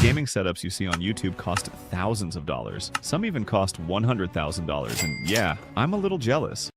gaming setups you see on YouTube cost thousands of dollars. Some even cost $100,000, and yeah, I'm a little jealous.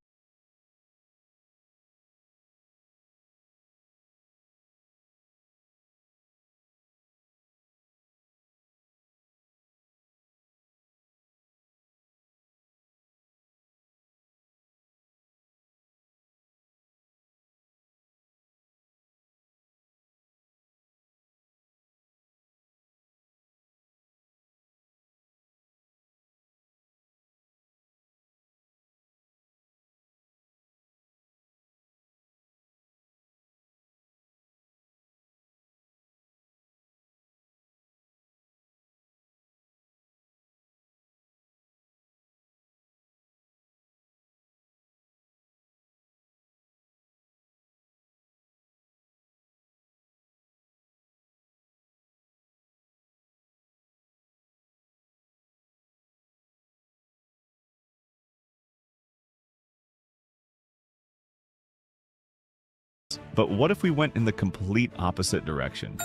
But what if we went in the complete opposite direction?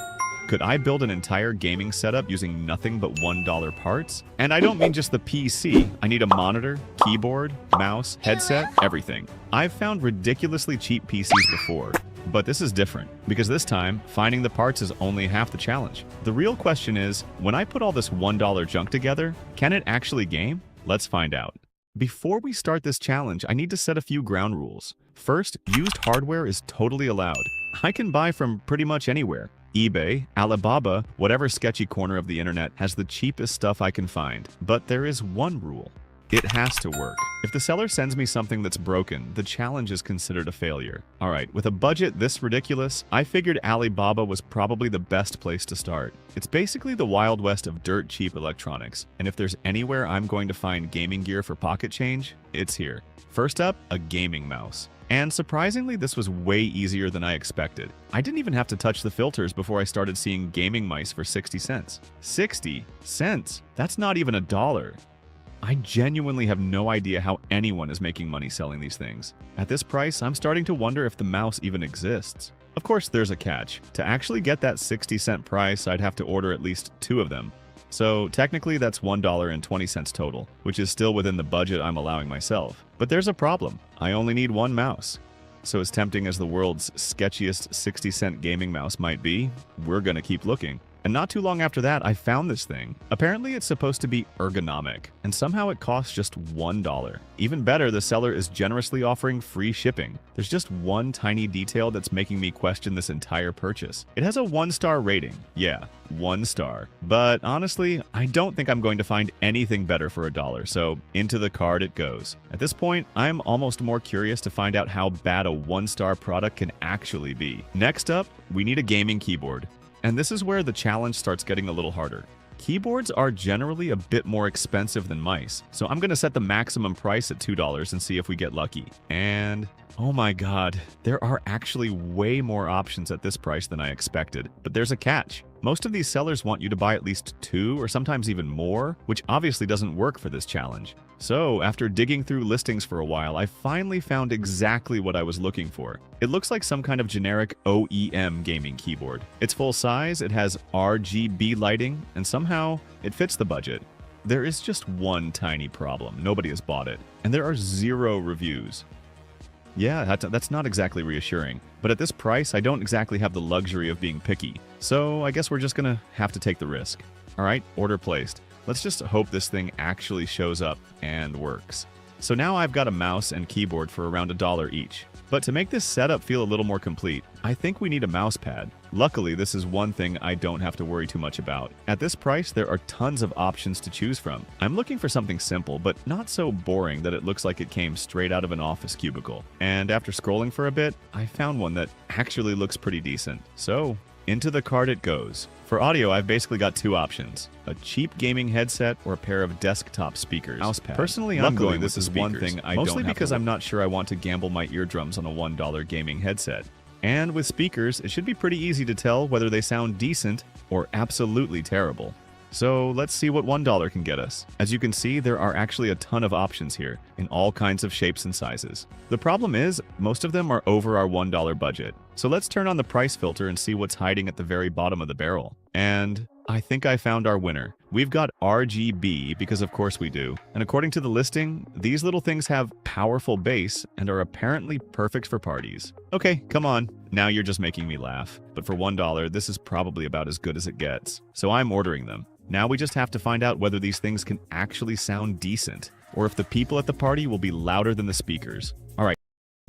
Could I build an entire gaming setup using nothing but $1 parts? And I don't mean just the PC. I need a monitor, keyboard, mouse, headset, everything. I've found ridiculously cheap PCs before, but this is different, because this time, finding the parts is only half the challenge. The real question is, when I put all this $1 junk together, can it actually game? Let's find out. Before we start this challenge, I need to set a few ground rules. First, used hardware is totally allowed. I can buy from pretty much anywhere. eBay, Alibaba, whatever sketchy corner of the internet has the cheapest stuff I can find. But there is one rule. It has to work. If the seller sends me something that's broken, the challenge is considered a failure. Alright, with a budget this ridiculous, I figured Alibaba was probably the best place to start. It's basically the Wild West of dirt cheap electronics, and if there's anywhere I'm going to find gaming gear for pocket change, it's here. First up, a gaming mouse. And surprisingly, this was way easier than I expected. I didn't even have to touch the filters before I started seeing gaming mice for 60 cents. 60 cents? That's not even $1. I genuinely have no idea how anyone is making money selling these things. At this price, I'm starting to wonder if the mouse even exists. Of course, there's a catch. To actually get that 60-cent price, I'd have to order at least 2 of them. So technically that's $1.20 total, which is still within the budget I'm allowing myself. But there's a problem. I only need 1 mouse. So as tempting as the world's sketchiest 60-cent gaming mouse might be, we're gonna keep looking. And not too long after that, I found this thing. Apparently it's supposed to be ergonomic, and somehow it costs just $1. Even better, the seller is generously offering free shipping. There's just one tiny detail that's making me question this entire purchase. It has a 1-star rating. Yeah, 1 star. But honestly, I don't think I'm going to find anything better for $1, so into the cart it goes. At this point, I'm almost more curious to find out how bad a 1-star product can actually be. Next up, we need a gaming keyboard. And this is where the challenge starts getting a little harder. Keyboards are generally a bit more expensive than mice, so I'm gonna set the maximum price at $2 and see if we get lucky. And oh my god, there are actually way more options at this price than I expected. But there's a catch. Most of these sellers want you to buy at least 2 or sometimes even more, which obviously doesn't work for this challenge. So, after digging through listings for a while, I finally found exactly what I was looking for. It looks like some kind of generic OEM gaming keyboard. It's full size, it has RGB lighting, and somehow it fits the budget. There is just one tiny problem. Nobody has bought it, and there are 0 reviews. Yeah, that's not exactly reassuring. But at this price, I don't exactly have the luxury of being picky. So I guess we're just gonna have to take the risk. Alright, order placed. Let's just hope this thing actually shows up and works. So now I've got a mouse and keyboard for around $1 each. But to make this setup feel a little more complete, I think we need a mouse pad. Luckily, this is one thing I don't have to worry too much about. At this price, there are tons of options to choose from. I'm looking for something simple, but not so boring that it looks like it came straight out of an office cubicle. And after scrolling for a bit, I found one that actually looks pretty decent. So, into the cart it goes. For audio, I've basically got 2 options. A cheap gaming headset or a pair of desktop speakers. Mousepad. Personally, I'm going with the speakers. One thing I mostly because I'm not sure I want to gamble my eardrums on a $1 gaming headset. And with speakers, it should be pretty easy to tell whether they sound decent or absolutely terrible. So let's see what $1 can get us. As you can see, there are actually a ton of options here, in all kinds of shapes and sizes. The problem is, most of them are over our $1 budget. So let's turn on the price filter and see what's hiding at the very bottom of the barrel. And I think I found our winner. We've got RGB, because of course we do. And according to the listing, these little things have powerful bass and are apparently perfect for parties. Okay, come on. Now you're just making me laugh. But for $1, this is probably about as good as it gets. So I'm ordering them. Now we just have to find out whether these things can actually sound decent, or if the people at the party will be louder than the speakers.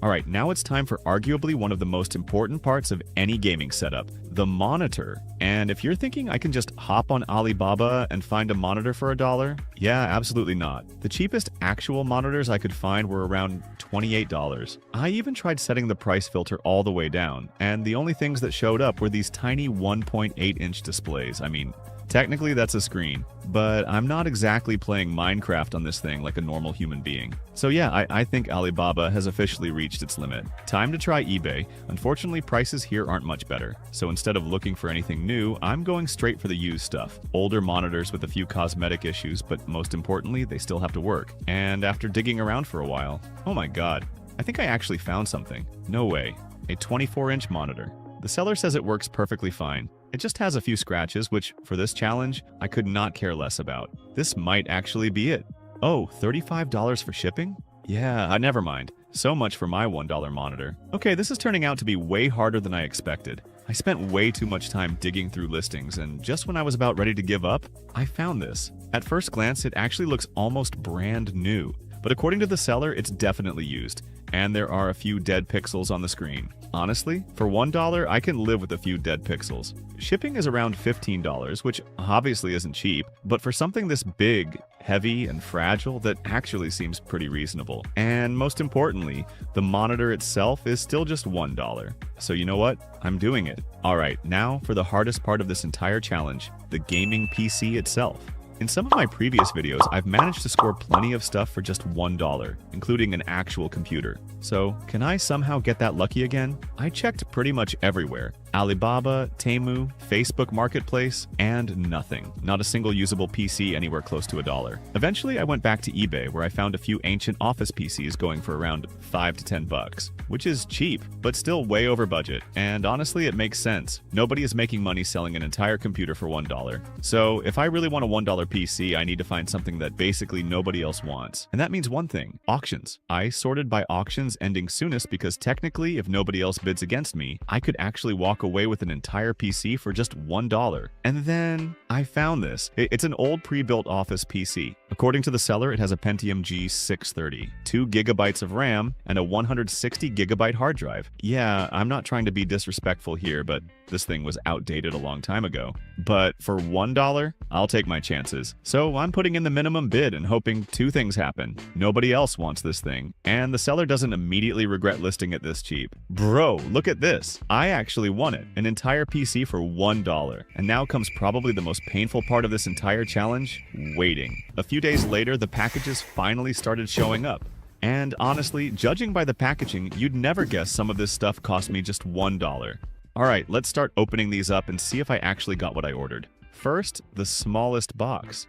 Alright, now it's time for arguably one of the most important parts of any gaming setup, the monitor. And if you're thinking I can just hop on Alibaba and find a monitor for $1, yeah, absolutely not. The cheapest actual monitors I could find were around $28. I even tried setting the price filter all the way down, and the only things that showed up were these tiny 1.8-inch displays. I mean, technically that's a screen, but I'm not exactly playing Minecraft on this thing like a normal human being. So yeah, I think Alibaba has officially reached its limit. Time to try eBay. Unfortunately, prices here aren't much better. So instead of looking for anything new, I'm going straight for the used stuff. Older monitors with a few cosmetic issues, but most importantly, they still have to work. And after digging around for a while, oh my god, I think I actually found something. No way. A 24-inch monitor. The seller says it works perfectly fine. It just has a few scratches, which, for this challenge, I could not care less about. This might actually be it. Oh, $35 for shipping? Yeah, never mind. So much for my $1 monitor. Okay, this is turning out to be way harder than I expected. I spent way too much time digging through listings, and just when I was about ready to give up, I found this. At first glance, it actually looks almost brand new. But according to the seller, it's definitely used. And there are a few dead pixels on the screen. Honestly, for $1, I can live with a few dead pixels. Shipping is around $15, which obviously isn't cheap, but for something this big, heavy, and fragile, that actually seems pretty reasonable. And most importantly, the monitor itself is still just $1. So you know what? I'm doing it. Alright, now for the hardest part of this entire challenge, the gaming PC itself. In some of my previous videos, I've managed to score plenty of stuff for just $1, including an actual computer. So, can I somehow get that lucky again? I checked pretty much everywhere. Alibaba, Temu, Facebook Marketplace, and nothing. Not a single usable PC anywhere close to $1. Eventually, I went back to eBay, where I found a few ancient office PCs going for around $5 to $10, which is cheap, but still way over budget. And honestly, it makes sense. Nobody is making money selling an entire computer for $1. So, if I really want a $1 PC, I need to find something that basically nobody else wants. And that means one thing: auctions. I sorted by auctions ending soonest because technically, if nobody else bids against me, I could actually walk away with an entire PC for just $1. And then I found this. It's an old pre-built office PC. According to the seller, it has a Pentium G630, 2 gigabytes of RAM, and a 160 gigabyte hard drive. Yeah, I'm not trying to be disrespectful here, but this thing was outdated a long time ago. But for $1, I'll take my chances. So I'm putting in the minimum bid and hoping two things happen. Nobody else wants this thing, and the seller doesn't immediately regret listing it this cheap. Bro, look at this. I actually won it. An entire PC for $1. And now comes probably the most painful part of this entire challenge: waiting. A few days later, the packages finally started showing up. And honestly, judging by the packaging, you'd never guess some of this stuff cost me just $1. Alright, let's start opening these up and see if I actually got what I ordered. First, the smallest box.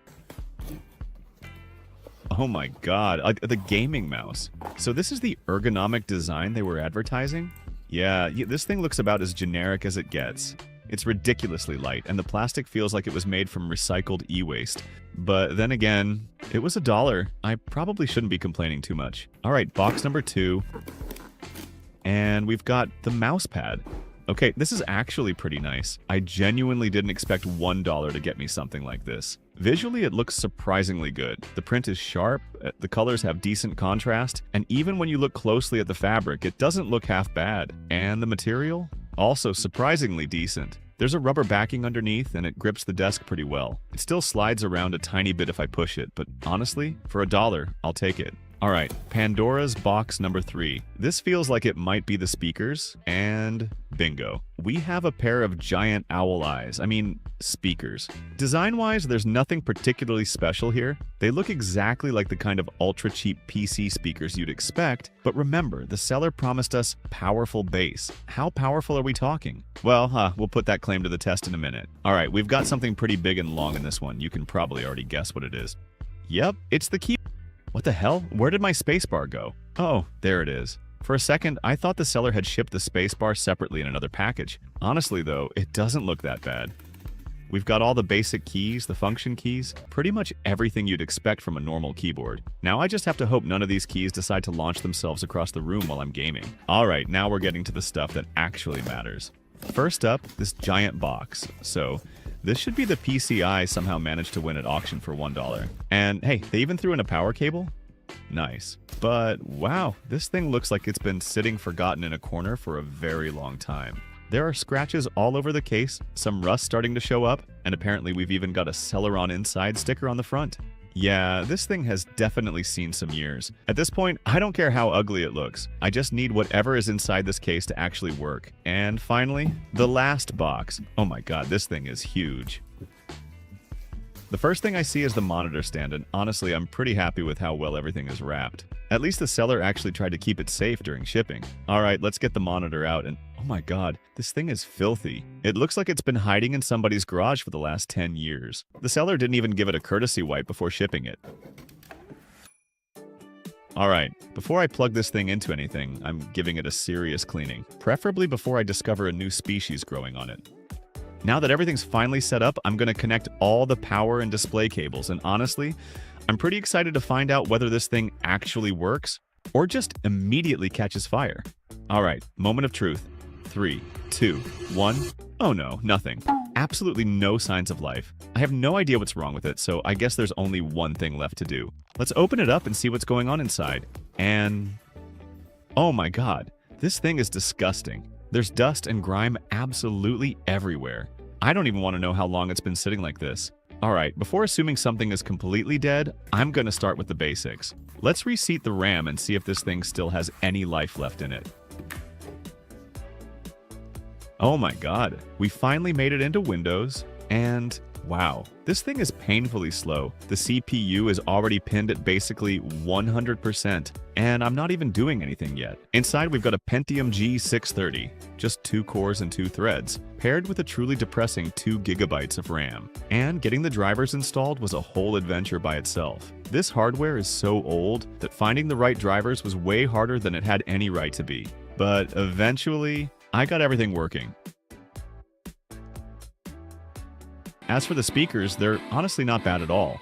Oh my god, the gaming mouse. So this is the ergonomic design they were advertising? Yeah, this thing looks about as generic as it gets. It's ridiculously light, and the plastic feels like it was made from recycled e-waste. But then again, it was $1. I probably shouldn't be complaining too much. Alright, box number 2. And we've got the mouse pad. Okay, this is actually pretty nice. I genuinely didn't expect $1 to get me something like this. Visually, it looks surprisingly good. The print is sharp, the colors have decent contrast, and even when you look closely at the fabric, it doesn't look half bad. And the material? Also surprisingly decent. There's a rubber backing underneath, and it grips the desk pretty well. It still slides around a tiny bit if I push it, but honestly, for $1, I'll take it. All right, Pandora's box number 3. This feels like it might be the speakers, and bingo. We have a pair of giant owl eyes. I mean, speakers. Design-wise, there's nothing particularly special here. They look exactly like the kind of ultra-cheap PC speakers you'd expect, but remember, the seller promised us powerful bass. How powerful are we talking? Well, we'll put that claim to the test in a minute. All right, we've got something pretty big and long in this one. You can probably already guess what it is. Yep, it's the key. What the hell? Where did my spacebar go? Oh, there it is. For a second, I thought the seller had shipped the spacebar separately in another package. Honestly, though, it doesn't look that bad. We've got all the basic keys, the function keys, pretty much everything you'd expect from a normal keyboard. Now I just have to hope none of these keys decide to launch themselves across the room while I'm gaming. Alright, now we're getting to the stuff that actually matters. First up, this giant box. So, this should be the PCI somehow managed to win at auction for $1. And hey, they even threw in a power cable? Nice. But wow, this thing looks like it's been sitting forgotten in a corner for a very long time. There are scratches all over the case, some rust starting to show up, and apparently we've even got a Seller on Inside sticker on the front. Yeah, this thing has definitely seen some years. At this point, I don't care how ugly it looks. I just need whatever is inside this case to actually work. And finally, the last box. Oh my god, this thing is huge. The first thing I see is the monitor stand, and honestly, I'm pretty happy with how well everything is wrapped. At least the seller actually tried to keep it safe during shipping. Alright, let's get the monitor out, and oh my god, this thing is filthy. It looks like it's been hiding in somebody's garage for the last 10 years. The seller didn't even give it a courtesy wipe before shipping it. Alright, before I plug this thing into anything, I'm giving it a serious cleaning, preferably before I discover a new species growing on it. Now that everything's finally set up, I'm going to connect all the power and display cables, and honestly, I'm pretty excited to find out whether this thing actually works, or just immediately catches fire. Alright, moment of truth. 3, 2, 1. Oh no, nothing. Absolutely no signs of life. I have no idea what's wrong with it, so I guess there's only one thing left to do. Let's open it up and see what's going on inside. And oh my god, this thing is disgusting. There's dust and grime absolutely everywhere. I don't even want to know how long it's been sitting like this. Alright, before assuming something is completely dead, I'm gonna start with the basics. Let's reseat the RAM and see if this thing still has any life left in it. Oh my god, we finally made it into Windows, and wow, this thing is painfully slow. The CPU is already pinned at basically 100%, and I'm not even doing anything yet. Inside, we've got a Pentium G630, just 2 cores and 2 threads, paired with a truly depressing 2 GB of RAM. And getting the drivers installed was a whole adventure by itself. This hardware is so old that finding the right drivers was way harder than it had any right to be. But eventually, I got everything working. As for the speakers, they're honestly not bad at all.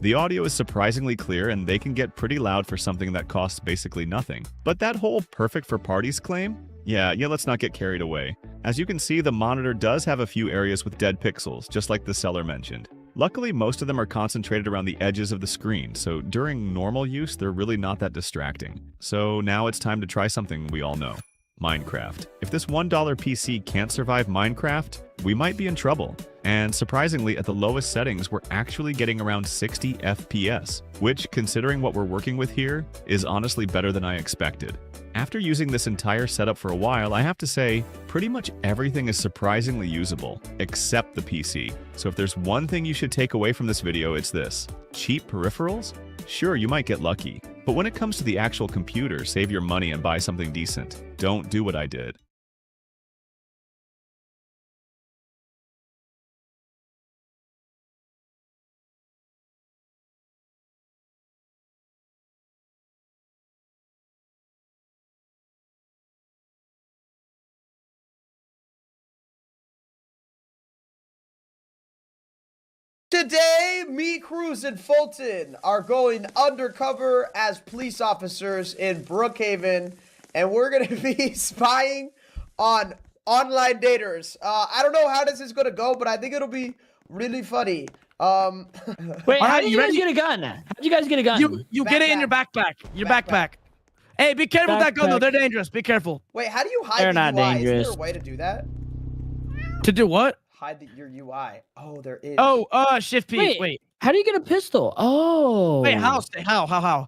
The audio is surprisingly clear, and they can get pretty loud for something that costs basically nothing. But that whole perfect for parties claim? Yeah, let's not get carried away. As you can see, the monitor does have a few areas with dead pixels, just like the seller mentioned. Luckily, most of them are concentrated around the edges of the screen, so during normal use, they're really not that distracting. So now it's time to try something we all know. Minecraft. If this $1 PC can't survive Minecraft, we might be in trouble. And surprisingly, at the lowest settings, we're actually getting around 60 FPS, which, considering what we're working with here, is honestly better than I expected. After using this entire setup for a while, I have to say, pretty much everything is surprisingly usable, except the PC. So if there's one thing you should take away from this video, it's this. Cheap peripherals? Sure, you might get lucky. But when it comes to the actual computer, save your money and buy something decent. Don't do what I did. Today, me, Cruz, and Fulton are going undercover as police officers in Brookhaven, and we're going to be spying on online daters. I don't know how this is going to go, but I think it'll be really funny. Wait, how did you guys get a gun? How'd you guys get a gun? You get it in your backpack. Your backpack. Hey, be careful with that gun, though. They're dangerous. Be careful. Wait, how do you hide They're the not UI? dangerous. Is there a way to do that? To do what? Hide your UI. Oh, there is. Oh, Shift P. Wait. How do you get a pistol? Oh. Wait, how? I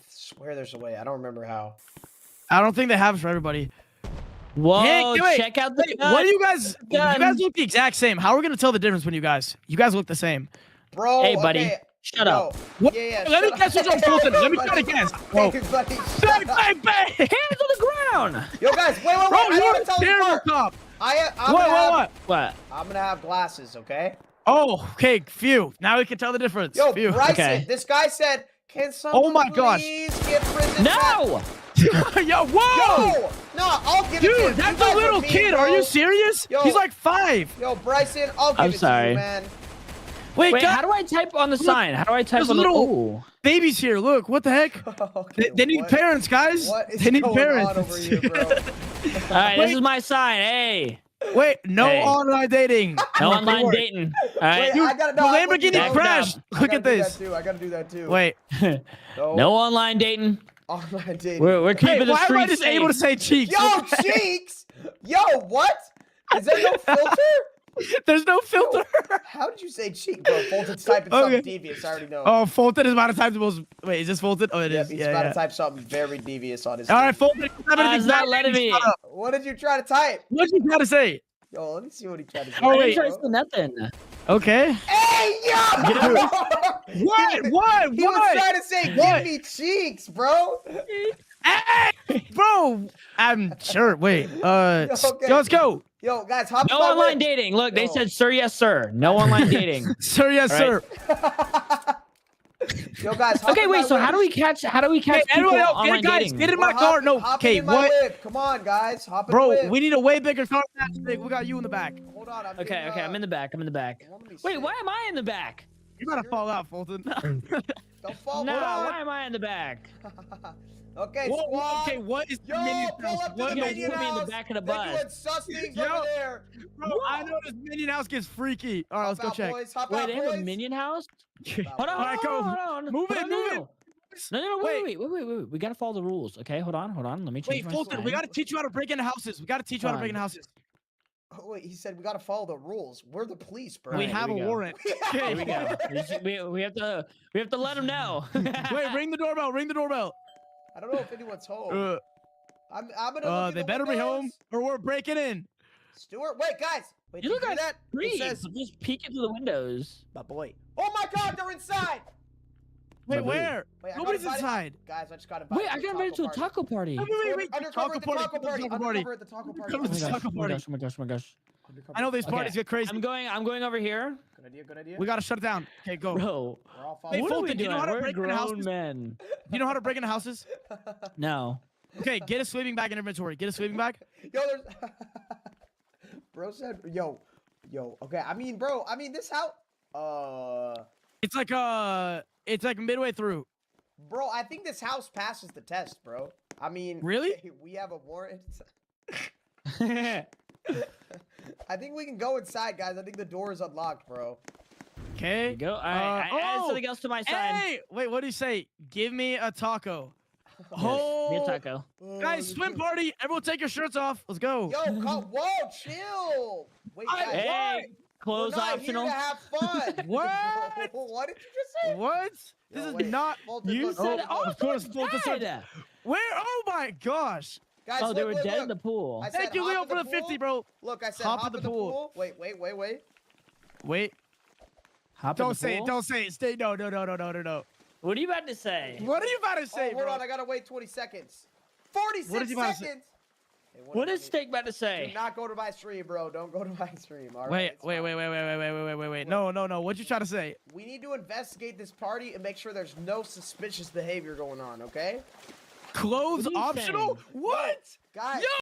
swear there's a way. I don't remember how. I don't think they have it for everybody. Whoa, Wait, check out the gun. what do you guys? You Gun. guys look the exact same. How are we gonna tell the difference when you guys look the same? Bro, Hey, buddy. okay. Shut Yo, up. What? Yeah, Let me shut guess up. what's on Fulton. Let me try to Buddy. guess. Hey, Whoa. buddy, Bang, shut up. bang, bang. Hands on the ground. Yo, guys, wait. Bro, I you're want a to tell you terrible part. cop. I'm What? gonna have, What? I'm gonna have glasses, okay? Oh, okay. Phew. Now we can tell the difference. Yo, Phew. Bryson, Okay. this guy said, "Can someone Oh my gosh. please get prison back?" No. Yo, whoa. Yo, no, I'll give it to Dude, you. that's You guys a little are mean, kid. bro. Are you serious? Yo. He's like 5. Yo, Bryson, I'll give I'm it to sorry. you, man. Wait, Wait, guys, how do I type on the sign? How do I type there's on the little- babies here. Look, what the heck? Okay, They need what- parents, guys. What is They need going parents. on over here, bro? All right, Wait. this is my sign. Hey. Wait, no Hey. online dating. No online dating. All right. Wait, I gotta The know. I wouldn't Lamborghini know. crashed. I Look gotta at do this. that too. I gotta do that too. Wait, No online dating. Online dating. We're keeping hey, the why am I streets just safe. able to say cheeks? Yo, What the heck? cheeks! Yo, what? Is there no filter? There's no filter. How did you say cheek, bro? Fulton's typing Okay. something devious. I already know. Oh, Fulton is about to type the most. Wait, is this Fulton? Oh, it Yep, is. he's Yeah, about yeah. to type something very devious on his. All right, screen. Fulton. If you have anything it's not bad, letting me. shut up. What did you try to type? What did you try to say? Yo, let me see what he tried to say. Oh, I wait. didn't try to say nothing. Okay. Hey, yo! Get out What? What? He was What? trying to say, What? "Give me cheeks, bro." Hey, bro. I'm sure. Wait. Okay. Let's go. Yo, guys, hop No in my online whip. dating. Look, they Yo. said, sir, yes, sir. No online dating. Sir, yes, All sir. Yo, guys, hop Okay, in my wait. So whip. how do we catch Hey, people everyone else, online guys, dating? get in Bro, my car. No. hop Okay, in my what? whip. Come on, guys, hop in Bro, the whip. we need a way bigger car than that big. We got you in the back. Hold on. I'm Okay, getting, okay. I'm in the back. I'm in the back. let me Wait, see. why am I in the back? You gotta fall out, Fulton. Don't fall. No, Hold on. why am I in the back? Okay, Whoa, squad. okay, what is Yo, Minion pull House? up to What the You guys Minion put me in the House. back of the They're bus. doing sus things Yo. over there. Bro, I know this Minion House gets freaky. All right, let's Hop go out, check. Boys. Hop Wait, out, they have a boys. minion house? Hold on, All right, go. hold on. Move it, Hold on, move it. No, wait. We gotta follow the rules. Okay, hold on. Let me change Wait, my Fulton, sign. we gotta teach you how to break into houses. We gotta teach you how to break into houses. Oh, wait, he said we gotta follow the rules. We're the police, bro. We Alright, have a here we go. warrant. Here we go. We have to let them know. Wait, ring the doorbell. Ring the doorbell. I don't know if anyone's home. I'm gonna look in They the better be home, windows. or we're breaking in. Stuart, wait, guys. Wait, You did look hear like that? It Please, says, just peek into the windows. my boy. Oh my God, they're inside. Wait, Baby. where? Wait, I got Nobody's invited- inside. Guys, I just got invited. Wait, I got invited to a taco party. Wait. Undercover at the taco party. Taco party. Undercover at the taco party. Come to the taco party. Oh my gosh. I know these Okay. parties get crazy. I'm going over here. Good idea. We gotta shut it down. Okay, go. Bro, We're all Hey, following. what are we Fulton, do you doing? know how to We're break into grown houses? men. You know how to break into houses? No. Okay, get a sleeping bag in inventory. Get a sleeping bag. Yo, there's. Bro said, yo. Okay, this house. It's like midway through. Bro, I think this house passes the test, bro. I mean, Really? We have a warrant. I think we can go inside, guys. I think the door is unlocked, bro. Okay. Go. I added something else to my sign. Hey, wait, what do you say? Give me a taco. Give me Oh, a taco. guys, swim party! Everyone, take your shirts off. Let's go. Yo, whoa, chill. Wait, guys. Hey, We're clothes not optional. here to have fun. What? What did you just say? What? Yo, This is wait, not. Fulton, You look, said, look, oh, look. of course, they're Fulton said- dead. Where? Oh my gosh! Guys, Oh, they look, were look, dead in look. the pool. I said Thank you, hop Leo, in for the pool. 50, bro. Look, I said Hop hop in in the the pool. pool. Wait. Wait. Hop in Don't the say pool? it. Don't say it. Stay. No. What are you about to say? What are you about to Oh, say, hold bro? on, I gotta wait 20 seconds. 46 What did you about to say? seconds. Hey, What is Steak about to Do say? not go to my stream, bro. Don't go to my stream. All right. Wait. It's fine. Wait. No. What'd you try to say? We need to investigate this party and make sure there's no suspicious behavior going on, okay? Clothes What are you optional? saying? What? Guys.